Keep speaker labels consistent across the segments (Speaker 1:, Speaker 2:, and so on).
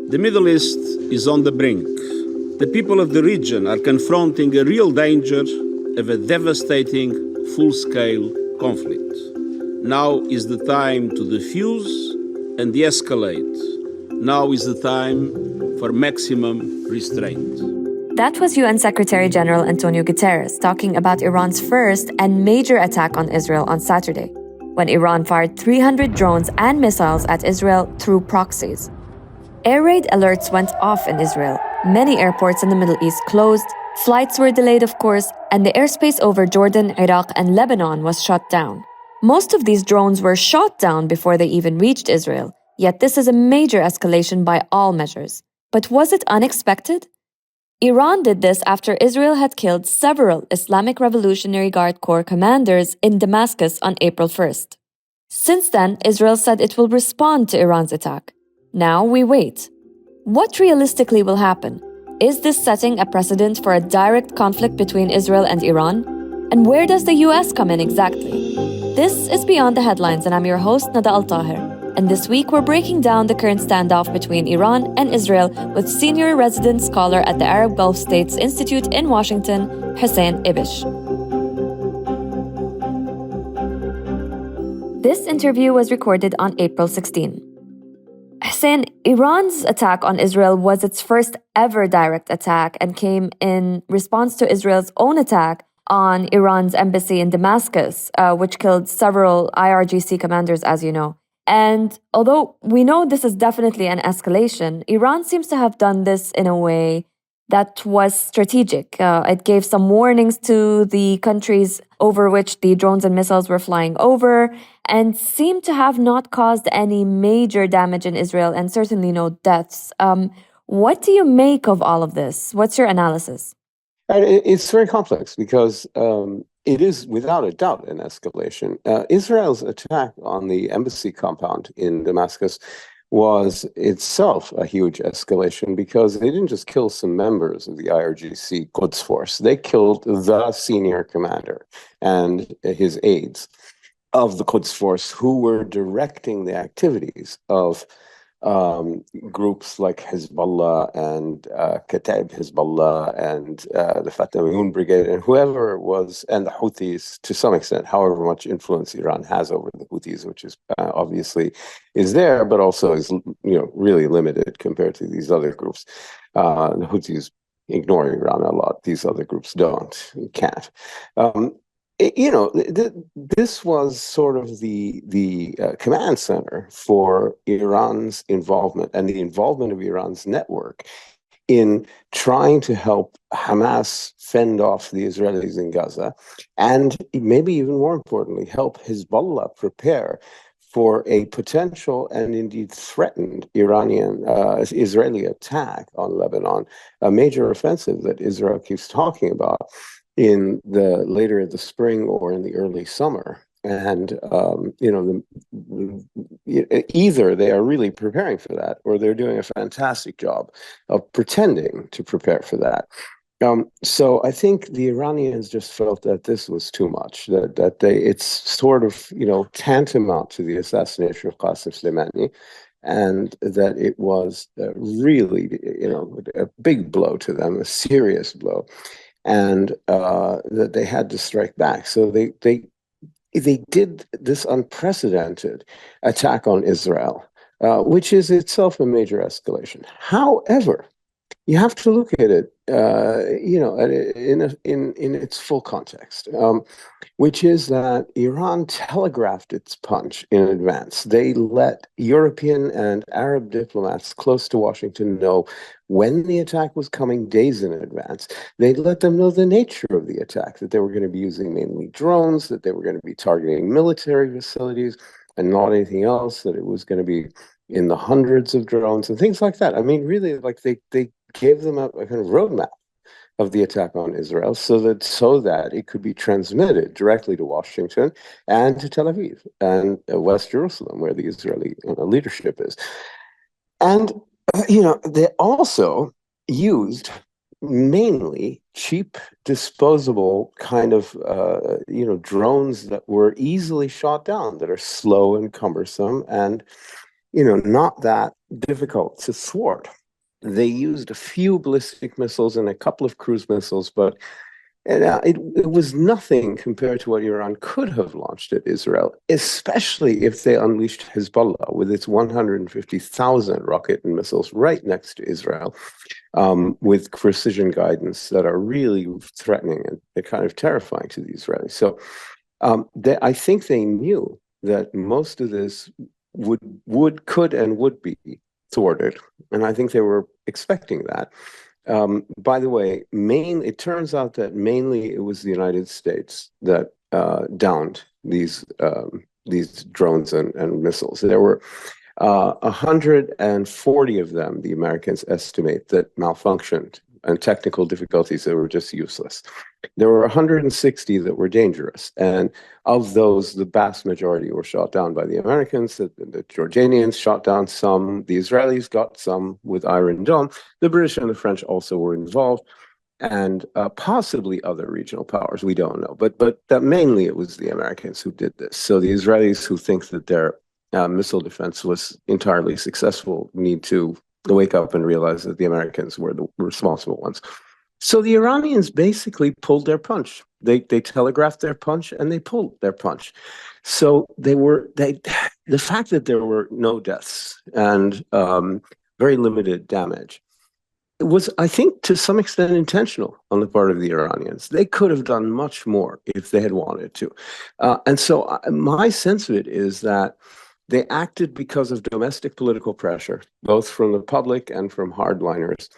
Speaker 1: The Middle East is on the brink. The people of the region are confronting a real danger of a devastating, full-scale conflict. Now is the time to defuse and de-escalate. Now is the time for maximum restraint.
Speaker 2: That was UN Secretary General Antonio Guterres talking about Iran's first and major attack on Israel on Saturday, when Iran fired 300 drones and missiles at Israel through proxies. Air raid alerts went off in Israel. Many airports in the Middle East closed, flights were delayed, of course, and the airspace over Jordan, Iraq, and Lebanon was shut down. Most of these drones were shot down before they even reached Israel, yet this is a major escalation by all measures. But was it unexpected? Iran did this after Israel had killed several Islamic Revolutionary Guard Corps commanders in Damascus on April 1st. Since then, Israel said it will respond to Iran's attack. Now we wait. What realistically will happen? Is this setting a precedent for a direct conflict between Israel and Iran? And where does the US come in exactly? This is Beyond the Headlines, and I'm your host, Nada AlTaher. And this week, we're breaking down the current standoff between Iran and Israel with senior resident scholar at the Arab Gulf States Institute in Washington, Hussein Ibish. This interview was recorded on April 16. Hussein, Iran's attack on Israel was its first ever direct attack and came in response to Israel's own attack on Iran's embassy in Damascus, which killed several IRGC commanders, as you know. And although we know this is definitely an escalation, Iran seems to have done this in a way that was strategic. It gave some warnings to the countries over which the drones and missiles were flying over and seemed to have not caused any major damage in Israel and certainly no deaths. What do you make of all of this? What's your analysis?
Speaker 3: It's very complex because it is without a doubt an escalation. Israel's attack on the embassy compound in Damascus was itself a huge escalation because they didn't just kill some members of the IRGC Quds force, they killed the senior commander and his aides of the Quds force who were directing the activities of groups like Hezbollah and Kataib Hezbollah and the Fatah Brigade and whoever was, and the Houthis to some extent, however much influence Iran has over the Houthis, which is obviously is there, but also is really limited compared to these other groups. The Houthis ignore Iran a lot; these other groups don't, can't. This was sort of the command center for Iran's involvement and the involvement of Iran's network in trying to help Hamas fend off the Israelis in Gaza, and maybe even more importantly, help Hezbollah prepare for a potential and indeed threatened Israeli attack on Lebanon, a major offensive that Israel keeps talking about in the later in the spring or in the early summer. And, either they are really preparing for that or they're doing a fantastic job of pretending to prepare for that. So I think the Iranians just felt that this was too much, that it's sort of, tantamount to the assassination of Qasem Soleimani, and that it was really, a big blow to them, a serious blow. And that they had to strike back. So they did this unprecedented attack on Israel, which is itself a major escalation. However, you have to look at it, in its full context, which is that Iran telegraphed its punch in advance. They let European and Arab diplomats close to Washington know when the attack was coming days in advance. They let them know the nature of the attack, that they were going to be using mainly drones, that they were going to be targeting military facilities and not anything else, that it was going to be in the hundreds of drones and things like that. I mean, really, like they gave them a kind of roadmap of the attack on Israel so that it could be transmitted directly to Washington and to Tel Aviv and West Jerusalem, where the Israeli leadership is. And, they also used mainly cheap, disposable kind of, drones that were easily shot down, that are slow and cumbersome and not that difficult to thwart. They used a few ballistic missiles and a couple of cruise missiles, but it was nothing compared to what Iran could have launched at Israel, especially if they unleashed Hezbollah with its 150,000 rocket and missiles right next to Israel, with precision guidance that are really threatening and they're kind of terrifying to the Israelis. So I think they knew that most of this could and would be thwarted, and I think they were expecting that. By the way, it turns out that mainly it was the United States that downed these drones and missiles. There were 140 of them, the Americans estimate, that malfunctioned, and technical difficulties that were just useless. There were 160 that were dangerous, and of those, the vast majority were shot down by the Americans. The Jordanians shot down some. The Israelis got some with Iron Dome. The British and the French also were involved, and possibly other regional powers. We don't know, but that mainly it was the Americans who did this. So the Israelis, who think that their missile defense was entirely successful, need to wake up and realize that the Americans were the responsible ones. So the Iranians basically pulled their punch. They telegraphed their punch and they pulled their punch. So the fact that there were no deaths and very limited damage, it was, I think, to some extent intentional on the part of the Iranians. They could have done much more if they had wanted to. And so my sense of it is that they acted because of domestic political pressure, both from the public and from hardliners.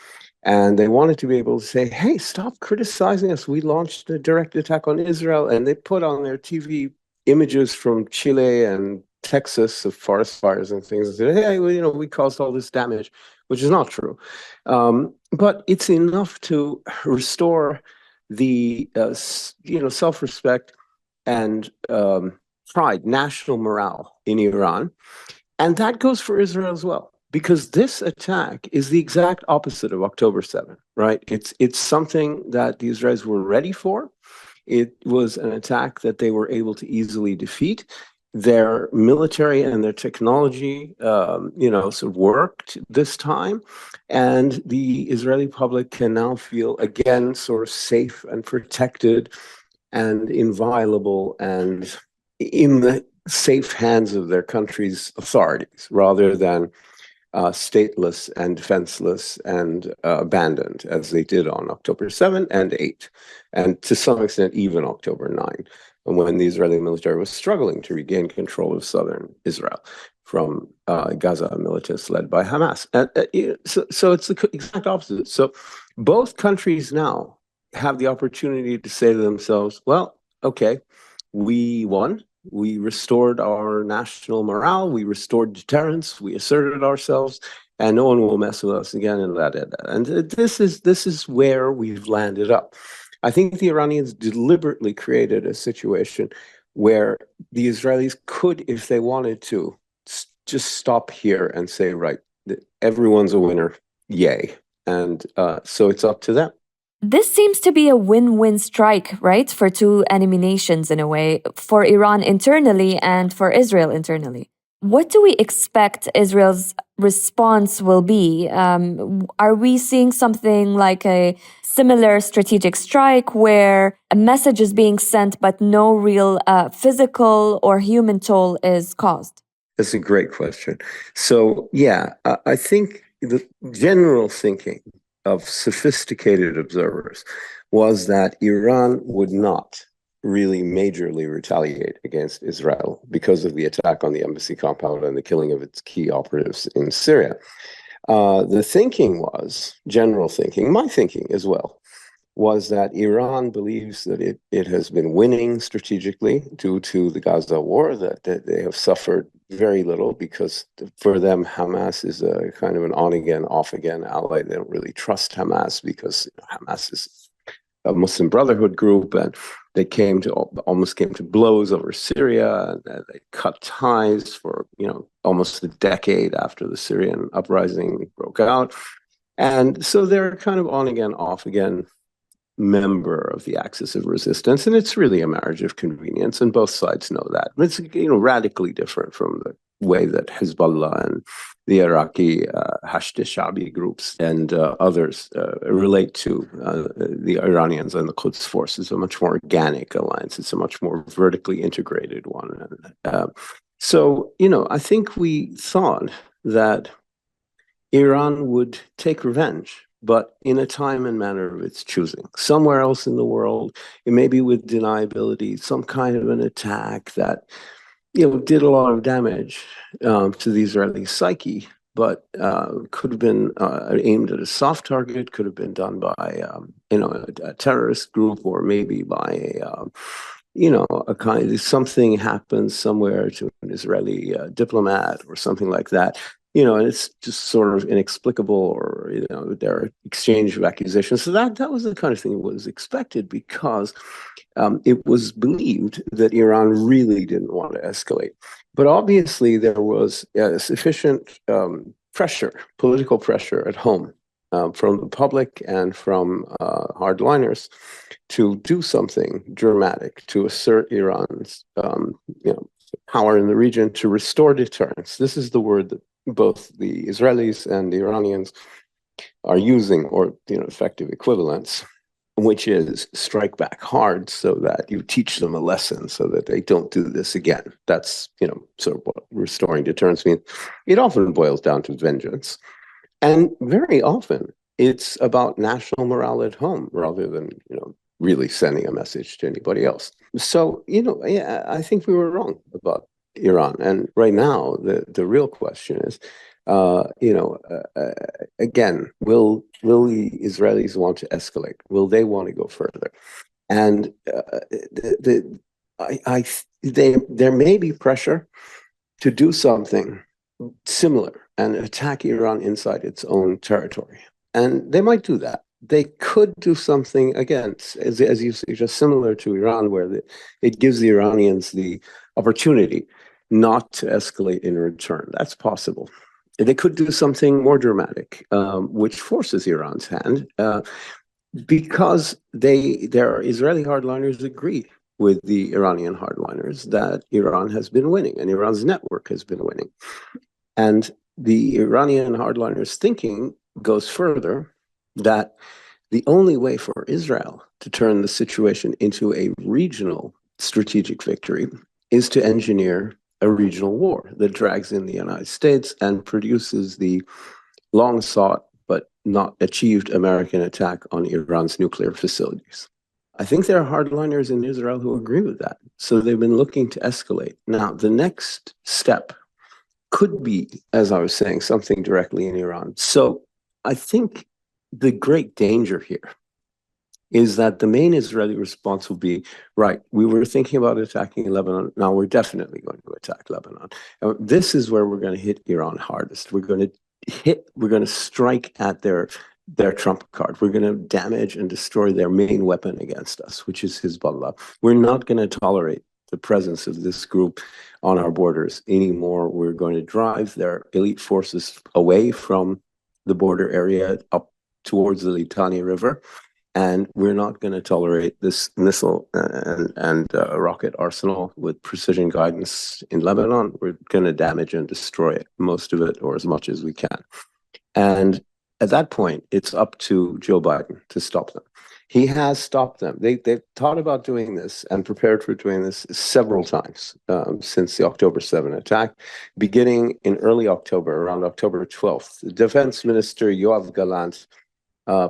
Speaker 3: And they wanted to be able to say, hey, stop criticizing us. We launched a direct attack on Israel. And they put on their TV images from Chile and Texas of forest fires and things, and said, hey, well, we caused all this damage, which is not true. But it's enough to restore the self-respect and pride, national morale in Iran. And that goes for Israel as well, because this attack is the exact opposite of October 7th, right? It's something that the Israelis were ready for. It was an attack that they were able to easily defeat. Their military and their technology, sort of worked this time. And the Israeli public can now feel again sort of safe and protected and inviolable and in the safe hands of their country's authorities, rather than stateless and defenseless and abandoned, as they did on October 7 and 8, and to some extent even October 9, when the Israeli military was struggling to regain control of southern Israel from Gaza militants led by Hamas. And so it's the exact opposite. So both countries now have the opportunity to say to themselves, well, okay, we won. We restored our national morale. We restored deterrence. We asserted ourselves, and no one will mess with us again. And this is where we've landed up. I think the Iranians deliberately created a situation where the Israelis could, if they wanted to, just stop here and say, right, everyone's a winner, yay. And so it's up to them.
Speaker 2: This seems to be a win-win strike, right, for two enemy nations in a way, for Iran internally and for Israel internally. What do we expect Israel's response will be? Are we seeing something like a similar strategic strike where a message is being sent but no real physical or human toll is caused?
Speaker 3: That's a great question. So, yeah, I think the general thinking of sophisticated observers was that Iran would not really majorly retaliate against Israel because of the attack on the embassy compound and the killing of its key operatives in Syria. The thinking was, general thinking, my thinking as well, was that Iran believes that it has been winning strategically due to the Gaza war, that they have suffered very little because for them, Hamas is a kind of an on-again, off-again ally. They don't really trust Hamas because Hamas is a Muslim Brotherhood group, and they almost came to blows over Syria, and they cut ties for almost a decade after the Syrian uprising broke out. And so they're kind of on-again, off-again member of the axis of resistance, and it's really a marriage of convenience, and both sides know that. It's radically different from the way that Hezbollah and the Iraqi Hashd Shabi groups and others relate to the Iranians and the Quds Force is a much more organic alliance. It's a much more vertically integrated one. So, I think we thought that Iran would take revenge, but in a time and manner of its choosing. Somewhere else in the world, it may be with deniability, some kind of an attack that did a lot of damage to the Israeli psyche, but could have been aimed at a soft target, could have been done by a terrorist group, or maybe by a kind of something happens somewhere to an Israeli diplomat or something like that. And it's just sort of inexplicable, or there are exchange of accusations. So that was the kind of thing that was expected, because it was believed that Iran really didn't want to escalate. But obviously, there was sufficient pressure, political pressure at home from the public and from hardliners to do something dramatic, to assert Iran's power in the region, to restore deterrence. This is the word that both the Israelis and the Iranians are using, or effective equivalents, which is strike back hard so that you teach them a lesson so that they don't do this again. That's sort of what restoring deterrence means. It often boils down to vengeance, and very often it's about national morale at home rather than really sending a message to anybody else. So I think we were wrong about Iran. And right now, the real question is, again, will the Israelis want to escalate? Will they want to go further? And there may be pressure to do something similar and attack Iran inside its own territory. And they might do that. They could do something, again, as you suggest, similar to Iran, where it gives the Iranians the opportunity not to escalate in return. That's possible. They could do something more dramatic, which forces Iran's hand, because their Israeli hardliners agree with the Iranian hardliners that Iran has been winning and Iran's network has been winning. And the Iranian hardliners' thinking goes further, that the only way for Israel to turn the situation into a regional strategic victory is to engineer a regional war that drags in the United States and produces the long-sought but not achieved American attack on Iran's nuclear facilities. I think there are hardliners in Israel who agree with that. So they've been looking to escalate. Now, the next step could be, as I was saying, something directly in Iran. So I think the great danger here is that the main Israeli response will be, right, we were thinking about attacking Lebanon, now we're definitely going to attack Lebanon. And this is where we're going to hit Iran hardest. We're going to strike at their trump card. We're going to damage and destroy their main weapon against us, which is Hezbollah. We're not going to tolerate the presence of this group on our borders anymore. We're going to drive their elite forces away from the border area up towards the Litani River. And we're not going to tolerate this missile and rocket arsenal with precision guidance in Lebanon. We're going to damage and destroy it, most of it, or as much as we can. And at that point, it's up to Joe Biden to stop them. He has stopped them. They've thought about doing this and prepared for doing this several times since the October 7 attack, beginning in early October, around October 12th. The Defense Minister Yoav Gallant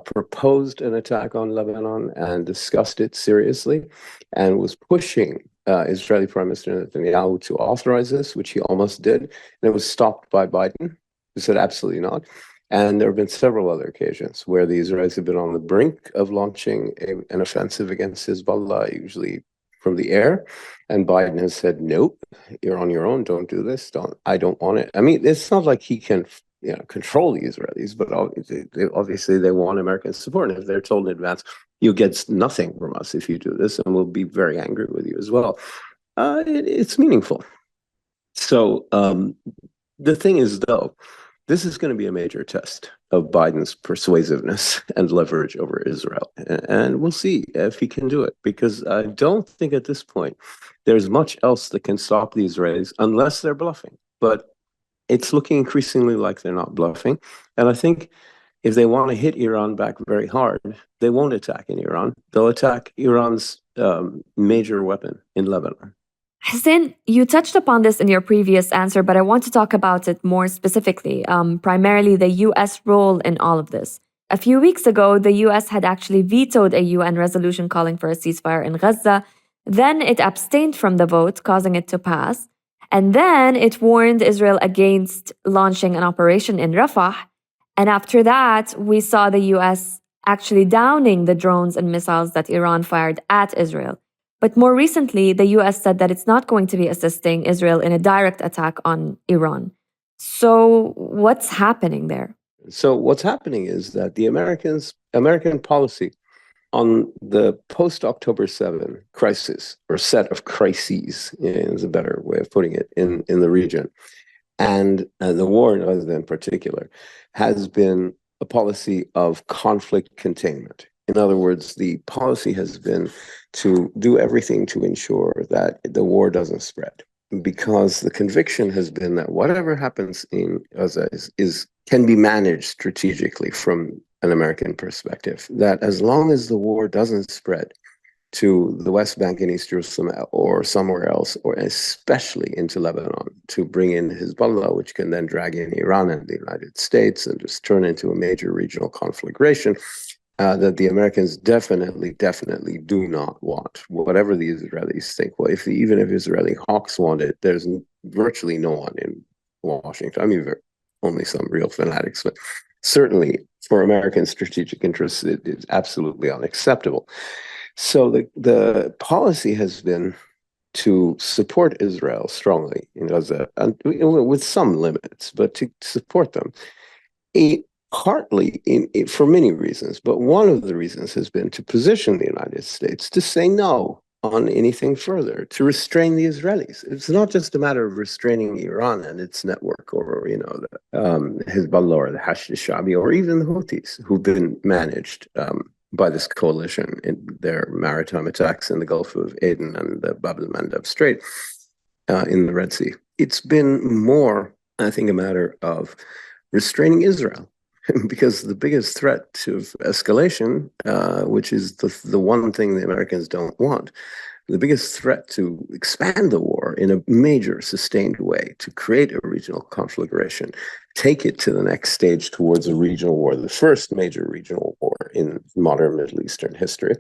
Speaker 3: proposed an attack on Lebanon and discussed it seriously, and was pushing Israeli Prime Minister Netanyahu to authorize this, which he almost did. And it was stopped by Biden, who said absolutely not. And there have been several other occasions where the Israelis have been on the brink of launching an offensive against Hezbollah, usually from the air. And Biden has said, nope, you're on your own. Don't do this. I don't want it. I mean, it's not like he can control the Israelis, but obviously they want American support. And if they're told in advance, you get nothing from us if you do this, and we'll be very angry with you as well, it's meaningful. So the thing is, though, this is going to be a major test of Biden's persuasiveness and leverage over Israel. And we'll see if he can do it, because I don't think at this point there's much else that can stop the Israelis unless they're bluffing. but it's looking increasingly like they're not bluffing. And I think if they want to hit Iran back very hard, they won't attack in Iran. They'll attack Iran's major weapon in Lebanon.
Speaker 2: Hussein, you touched upon this in your previous answer, but I want to talk about it more specifically, primarily the U.S. role in all of this. A few weeks ago, the U.S. had actually vetoed a UN resolution calling for a ceasefire in Gaza. Then it abstained from the vote, causing it to pass. And then it warned Israel against launching an operation in Rafah. And after that, we saw the U.S. actually downing the drones and missiles that Iran fired at Israel. But more recently, the U.S. said that it's not going to be assisting Israel in a direct attack on Iran. So what's happening there?
Speaker 3: So what's happening is that the American policy on the post-October 7 crisis, or set of crises, is a better way of putting it, in the region, and the war in Gaza in particular, has been a policy of conflict containment. In other words, the policy has been to do everything to ensure that the war doesn't spread, because the conviction has been that whatever happens in Gaza can be managed strategically from an American perspective, that as long as the war doesn't spread to the West Bank and East Jerusalem or somewhere else, or especially into Lebanon, to bring in Hezbollah, which can then drag in Iran and the United States and just turn into a major regional conflagration, that the Americans definitely do not want. Whatever the Israelis think, well, even if Israeli hawks want it, there's virtually no one in Washington. I mean, only some real fanatics, but certainly for American strategic interests, it is absolutely unacceptable. So the policy has been to support Israel strongly in Gaza, with some limits, but to support them. Partly for many reasons, but one of the reasons has been to position the United States to say no on anything further, to restrain the Israelis. It's not just a matter of restraining Iran and its network, or Hezbollah or the Hashd al-Sha'bi, or even the Houthis, who've been managed by this coalition in their maritime attacks in the Gulf of Aden and the Bab el-Mandeb Strait in the Red Sea. It's been more, I think, a matter of restraining Israel. Because the biggest threat to escalation, which is the one thing the Americans don't want, the biggest threat to expand the war in a major sustained way, to create a regional conflagration, take it to the next stage towards a regional war, the first major regional war in modern Middle Eastern history,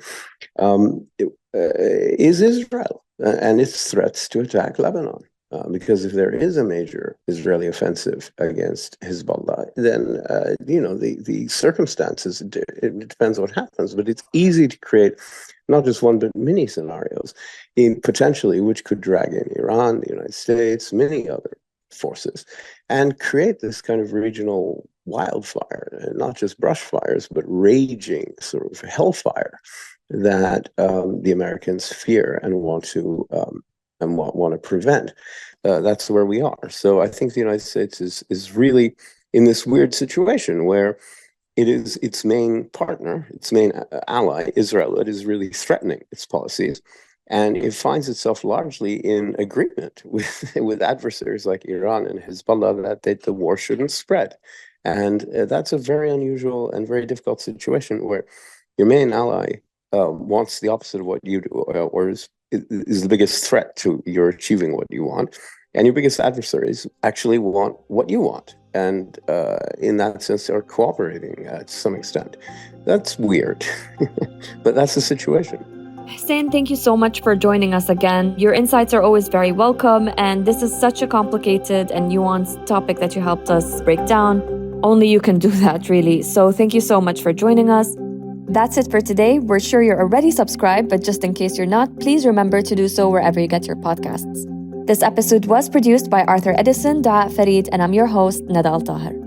Speaker 3: is Israel and its threats to attack Lebanon. Because if there is a major Israeli offensive against Hezbollah, then the circumstances, it depends what happens, but it's easy to create not just one but many scenarios potentially which could drag in Iran, the United States, many other forces, and create this kind of regional wildfire, not just brush fires, but raging sort of hellfire that the Americans fear and want to prevent. That's where we are. So I think the United States is really in this weird situation where it is its main partner, its main ally, Israel, that is really threatening its policies. And it finds itself largely in agreement with adversaries like Iran and Hezbollah that the war shouldn't spread. And that's a very unusual and very difficult situation where your main ally wants the opposite of what you do, or is the biggest threat to your achieving what you want. And your biggest adversaries actually want what you want. And in that sense, they're cooperating to some extent. That's weird, but that's the situation.
Speaker 2: Hussein, thank you so much for joining us again. Your insights are always very welcome, and this is such a complicated and nuanced topic that you helped us break down. Only you can do that, really. So thank you so much for joining us. That's it for today. We're sure you're already subscribed, but just in case you're not, please remember to do so wherever you get your podcasts. This episode was produced by Arthur Edison, Da'a Farid, and I'm your host, Nada AlTaher.